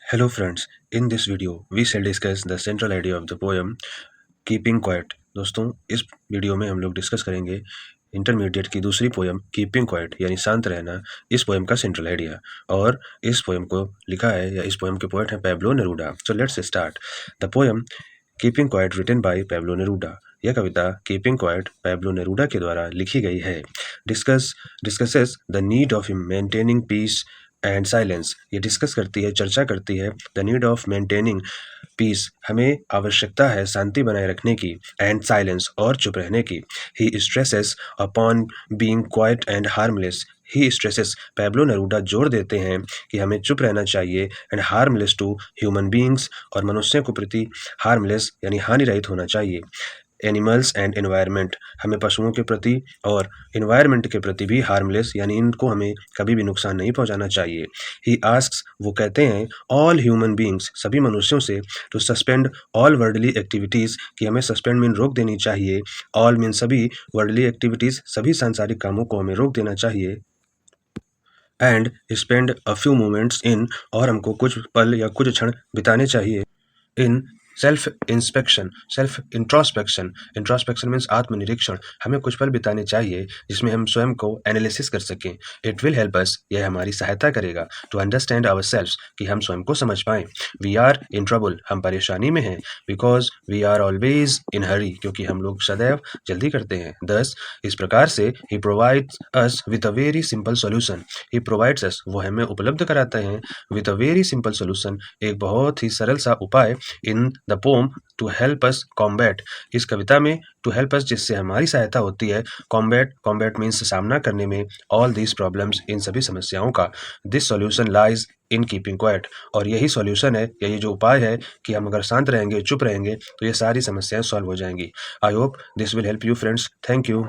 Hello friends, in this video we shall discuss the central idea of the poem Keeping Quiet। दोस्तों इस video में हम लोग discuss करेंगे इंटरमीडिएट की दूसरी पोएम कीपिंग क्वाइट यानी शांत रहना, इस पोएम का सेंट्रल आइडिया। और इस पोएम को लिखा है या इस पोएम के पोएट हैं Pablo Neruda. So let's start the poem keeping quiet written by Pablo Neruda. यह कविता कीपिंग क्वाइट पैब्लो नेरूडा के द्वारा लिखी गई है। Discusses the need of maintaining peace and silence. ये डिस्कस करती है, चर्चा करती है the need of maintaining peace, हमें आवश्यकता है शांति बनाए रखने की, एंड साइलेंस और चुप रहने की। He stresses upon being quiet and harmless. He stresses, Pablo Neruda जोर देते हैं कि हमें चुप रहना चाहिए, and harmless to human beings, और मनुष्य को प्रति हार्मलेस यानी हानिरहित होना चाहिए। एनिमल्स एंड एनवायरनमेंट, हमें पशुओं के प्रति और एनवायरनमेंट के प्रति भी हार्मलेस यानी इनको हमें कभी भी नुकसान नहीं पहुंचाना चाहिए। ही आस्क्स, वो कहते हैं ऑल ह्यूमन बीइंग्स, सभी मनुष्यों से, to suspend all worldly activities, कि हमें सस्पेंड मीन रोक देनी चाहिए, ऑल मीन सभी, वर्ल्डली एक्टिविटीज़ सभी सांसारिक कामों को हमें रोक देना चाहिए, and spend a few moments in, और हमको कुछ पल या कुछ क्षण बिताने चाहिए in self inspection, self introspection. Introspection means आत्मनिरीक्षण, हमें कुछ पल बिताने चाहिए जिसमें हम स्वयं को एनालिसिस कर सकें। इट विल हेल्प अस, यह हमारी सहायता करेगा, टू अंडरस्टैंड आवर सेल्फ, कि हम स्वयं को समझ पाएं। वी आर इन ट्रबल, हम परेशानी में हैं, because we are always in hurry, क्योंकि हम लोग सदैव जल्दी करते हैं। दस, इस प्रकार से, he provides us with a very simple solution. He provides us, वो हमें उपलब्ध कराते हैं, with a very simple solution, एक बहुत ही सरल सा उपाय, in the poem, to help us combat, इस कविता में, टू हेल्प अस, जिससे हमारी सहायता होती है, कॉम्बैट, कॉम्बैट मीन्स सामना करने में, ऑल दीज प्रॉब्लम्स, इन सभी समस्याओं का। This solution lies in keeping quiet, और यही सॉल्यूशन है, यही जो उपाय है कि हम अगर शांत रहेंगे, चुप रहेंगे, तो ये सारी समस्याएं सॉल्व हो जाएंगी। I hope this will help you friends. Thank you.